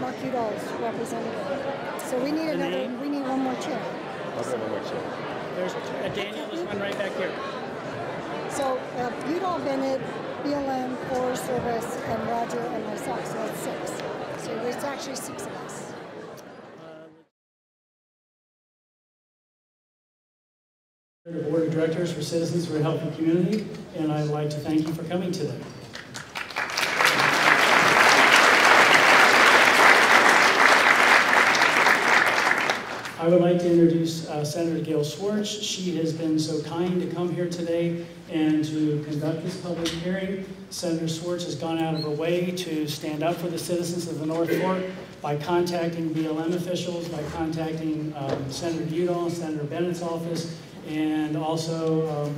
Mark Udall's representative. So we need we need one more chair. Okay, one more chair. There's Daniel, there's one right back here. So Udall, Bennett, BLM, Forest Service, and Roger and myself, so that's 6. So it's actually 6 of us. The Board of Directors for Citizens for a Healthy Community, and I'd like to thank you for coming today. I would like to introduce Senator Gail Schwartz. She has been so kind to come here today and to conduct this public hearing. Senator Schwartz has gone out of her way to stand up for the citizens of the North Fork by contacting BLM officials, by contacting Senator Udall, Senator Bennett's office, and also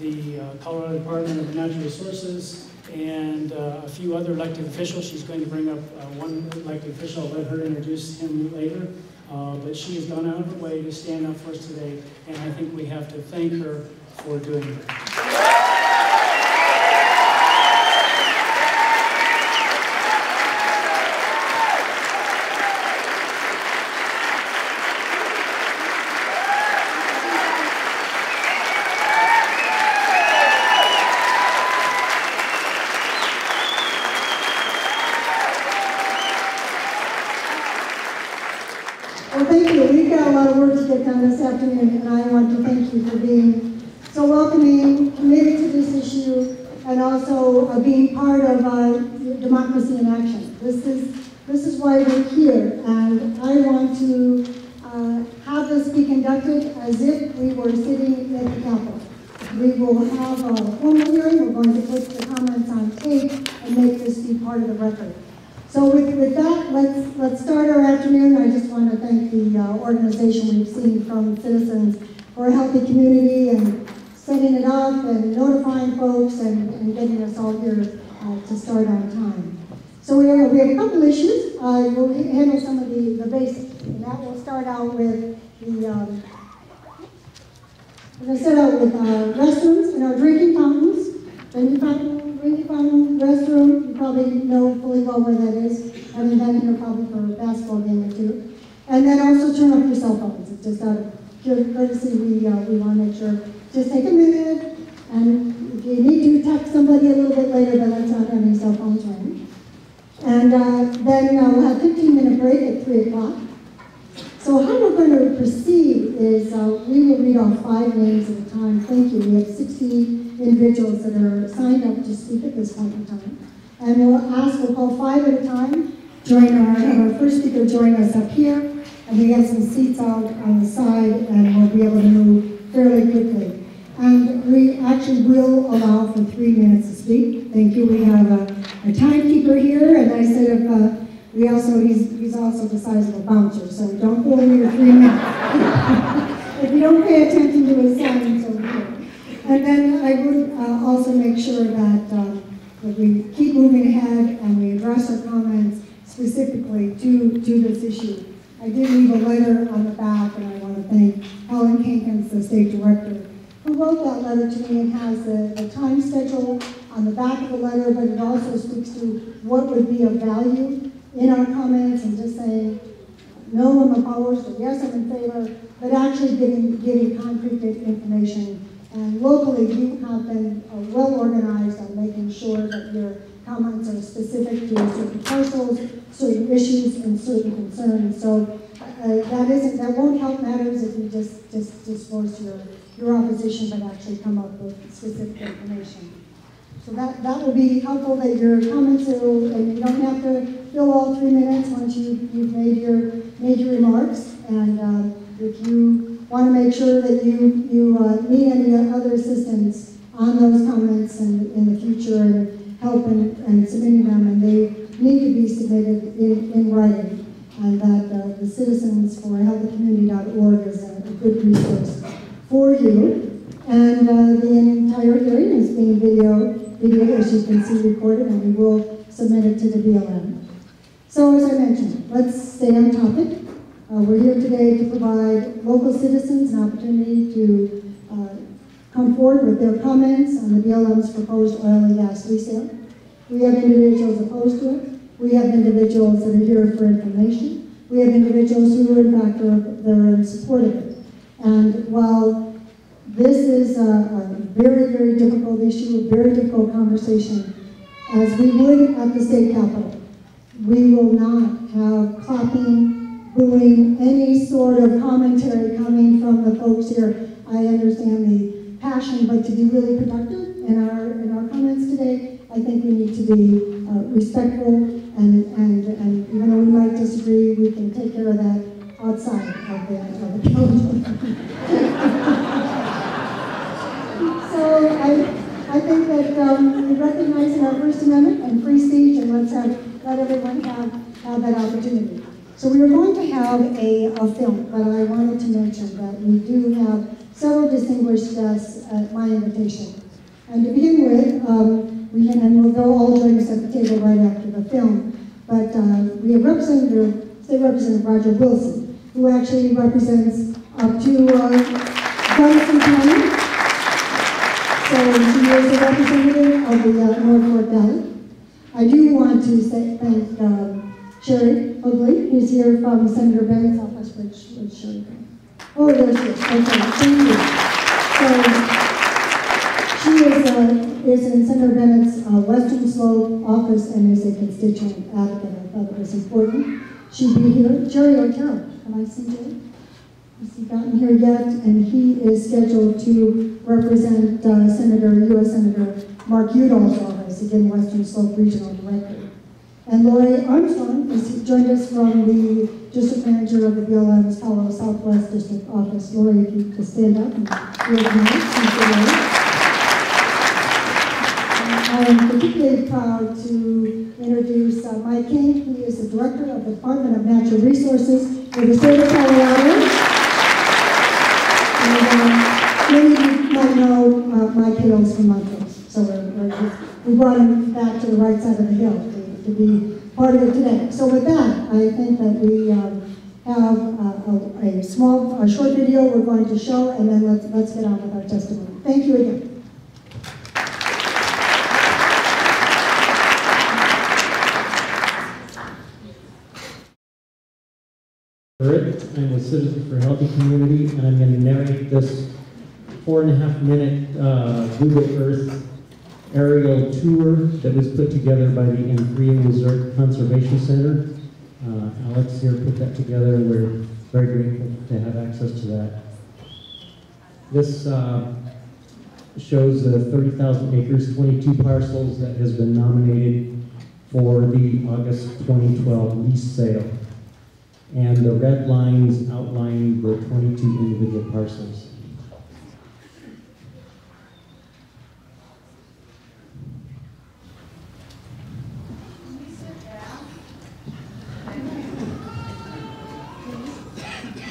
the Colorado Department of Natural Resources, and a few other elected officials. She's going to bring up one elected official. I'll let her introduce him later. But she has gone out of her way to stand up for us today, and I think we have to thank her for doing that. Well, thank you. We've got a lot of work to get done this afternoon, and I want to thank you for being so welcoming, committed to this issue, and also being part of Democracy in Action. This is why we're here, and I want to have this be conducted as if we were sitting at the Capitol. We will have a formal hearing. We're going to put the comments on tape and make this be part of the record. So with that, let's start our afternoon. I just want to thank the organization we've seen from Citizens for a Healthy Community and setting it up and notifying folks and getting us all here to start on time. So we have a couple issues. We'll handle some of the basics. And that will start out with the, we're going to start out with restrooms and our drinking fountains. Drinking fountain, restroom, you probably know fully well where that is. Having been here probably for a basketball game or two. And then also turn off your cell phones. It's just out of pure courtesy, we want to make sure, just take a minute, and if you need to text somebody a little bit later, but let's not have any cell phones ring. And then we'll have a 15-minute break at 3 o'clock. So how we're going to proceed is we will read off 5 names at a time. Thank you. We have 60 individuals that are signed up to speak at this point in time. And we'll call 5 at a time. Have our first speaker join us up here. And we have some seats out on the side, and we'll be able to move fairly quickly. And we actually will allow for 3 minutes to speak. Thank you. We have a timekeeper here, and I said he's also the size of a bouncer, so don't go over your 3 minutes. If you don't pay attention to his signs over here. And then I would also make sure that we keep moving ahead and we address our comments specifically to this issue. I did leave a letter on the back, and I want to thank Helen Kankins, the state director, who wrote that letter to me and has the time schedule on the back of the letter, but it also speaks to what would be of value in our comments, and just saying, no, I'm opposed, or yes, I'm in favor, but actually giving concrete information. And locally, you have been well organized on making sure that your comments are specific to certain parcels, certain issues, and certain concerns. So that won't help matters if you just force your opposition, but actually come up with specific information. So that will be helpful, that your comments and you don't have to fill all 3 minutes once you've made your remarks. And if you want to make sure that you need any other assistance on those comments and in the future, and help in submitting them, and they need to be submitted in writing. And that the Citizens for a Healthy Community.org is a good resource for you. And the entire hearing is being video, as you can see, recorded, and we will submit it to the BLM. So as I mentioned, let's stay on topic. We're here today to provide local citizens an opportunity to come forward with their comments on the BLM's proposed oil and gas lease sale. We have individuals opposed to it, We have individuals that are here for information. We have individuals who, in fact, they're in support of it. And while this is a very, very difficult issue, a very difficult conversation, as we would at the state capitol, we will not have clapping, booing, any sort of commentary coming from the folks here. I understand the passion, but to be really productive in our comments today, I think we need to be respectful, and even though we might disagree, we can take care of that outside of the council. So I think that we recognize in our First Amendment and free speech, and let everyone have that opportunity. So we are going to have a film, but I wanted to mention that we do have several distinguished guests at my invitation. And to begin with, and they'll all join us at the table right after the film, but we have State Representative Roger Wilson, who actually represents up to Gunnison County. So she is a representative of the North Fork Valley. I do want to thank Sherry Oakley, who's here from Senator Bennett's office. Which Sherry from? Oh, there she is. Okay, thank you. So she is in Senator Bennett's Western Slope office and is a constituent advocate. I thought it was important she'd be here. Jerry Otero, have I seen Jerry? Has he gotten here yet? And he is scheduled to represent U.S. Senator Mark Udall's office, again, Western Slope Regional Director. And Lori Armstrong has joined us from the District Manager of the BLM's Colorado Southwest District Office. Lori, if you could stand up and recognize. I am particularly proud to introduce Mike King. He is the Director of the Department of Natural Resources for the state of Colorado. And many of you might know Mike hails from Montrose, so we brought him back to the right side of the hill to be part of it today. So with that, I think that we have a short video we're going to show, and then let's get on with our testimony. Thank you again. I'm a citizen for a healthy community, and I'm going to narrate this 4.5-minute Google Earth aerial tour that was put together by the Enfria Resort Conservation Center. Alex here put that together, and we're very grateful to have access to that. This shows 30,000 acres, 22 parcels that has been nominated for the August 2012 lease sale. And the red lines outline the 22 individual parcels.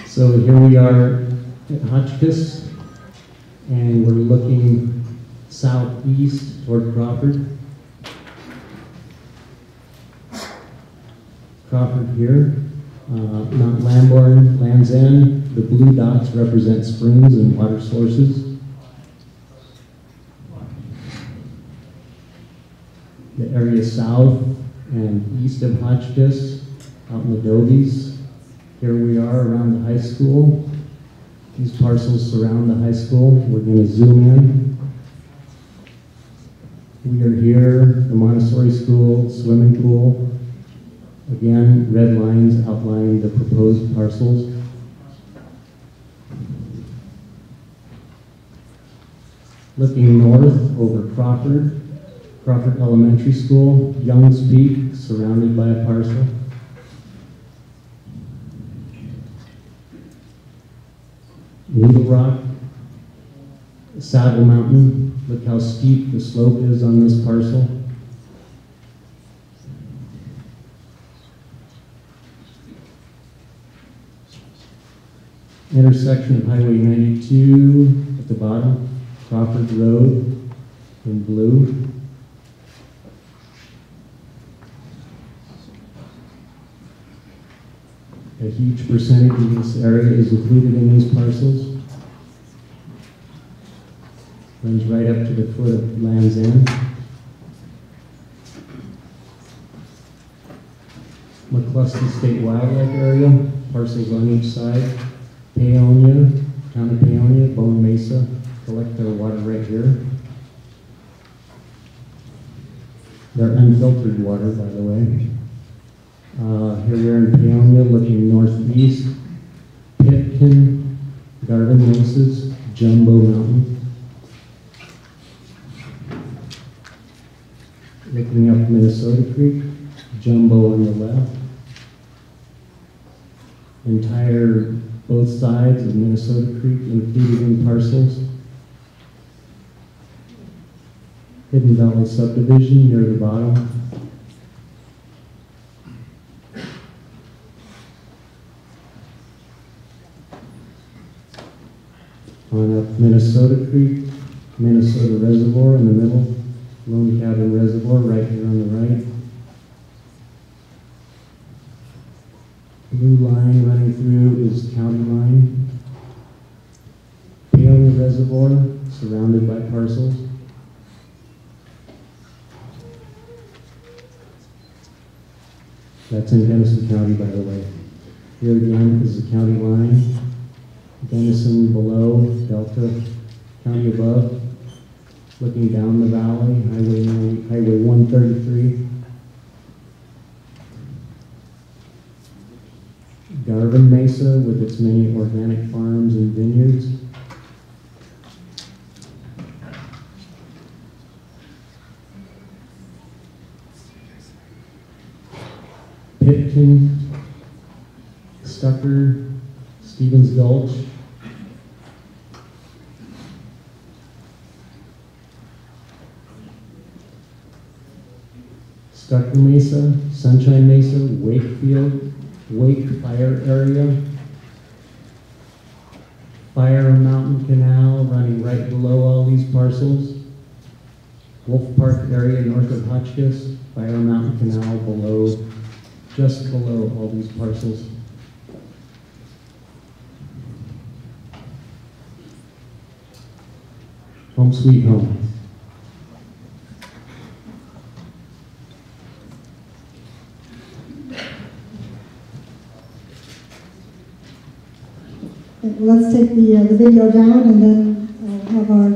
So here we are at Hotchkiss, and we're looking southeast toward Crawford. Crawford here. Mount Lamborn, Land's End. The blue dots represent springs and water sources. The area south and east of Hotchkiss, out in the Dobies. Here we are around the high school. These parcels surround the high school. We're going to zoom in. We are here, the Montessori School, swimming pool. Again, red lines outline the proposed parcels. Looking north over Crawford Elementary School, Young's Peak, surrounded by a parcel. Needle Rock, Saddle Mountain. Look how steep the slope is on this parcel. Intersection of Highway 92 at the bottom, Crawford Road in blue. A huge percentage of this area is included in these parcels. Runs right up to the foot of Land's End. McCluskey State Wildlife Area, parcels on each side. Paonia, Town of Paonia, Bone Mesa, collect their water right here. They're unfiltered water, by the way. Here we are in Paonia, looking northeast. Pitkin, Garden Mesas, Jumbo Mountain. Looking up Minnesota Creek, Jumbo on the left. Entire both sides of Minnesota Creek included in parcels. Hidden Valley subdivision near the bottom. On up Minnesota Creek, Minnesota Reservoir in the middle, Lone Cabin Reservoir right here on the right. Blue line running through is county line. Paonia Reservoir surrounded by parcels. That's in Denison County, by the way. Here again is the county line. Denison below, Delta County above. Looking down the valley, Highway 133. Garvin Mesa with its many organic farms and vineyards. Pitkin, Stucker, Stevens Gulch. Stucker Mesa, Sunshine Mesa, Wakefield, Wake Fire Area, Fire Mountain Canal running right below all these parcels, Wolf Park area north of Hotchkiss, Fire Mountain Canal below, just below all these parcels. Home sweet home. Let's take the video down, and then have our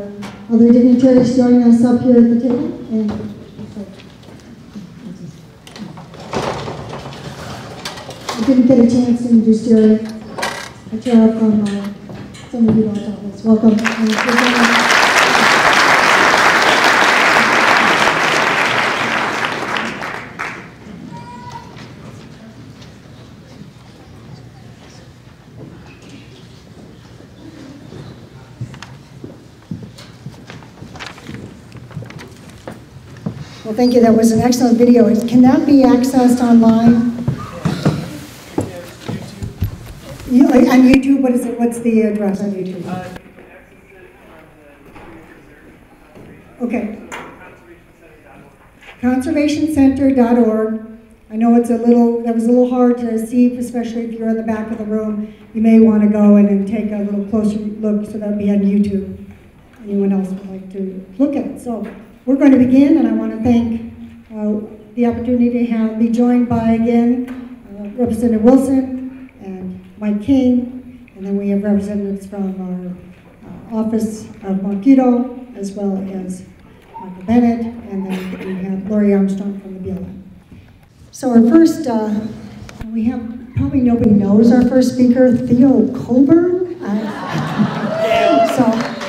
other dignitaries join us up here at the table. And I didn't get a chance to introduce Jerry, a chair from some of you guys' office. Welcome. Well, thank you. That was an excellent video. Can that be accessed online? On YouTube, what is it? What's the address on YouTube? Okay. Conservationcenter.org. I know that was a little hard to see, especially if you're in the back of the room. You may want to go in and take a little closer look, so that'll be on YouTube. Anyone else would like to look at it. So we're going to begin, and I want to thank the opportunity to be joined by, again, Representative Wilson and Mike King, and then we have representatives from our Office of Marquito, as well as Michael Bennett, and then we have Lori Armstrong from the BLM. So our first, we have, probably nobody knows our first speaker, Theo Colburn.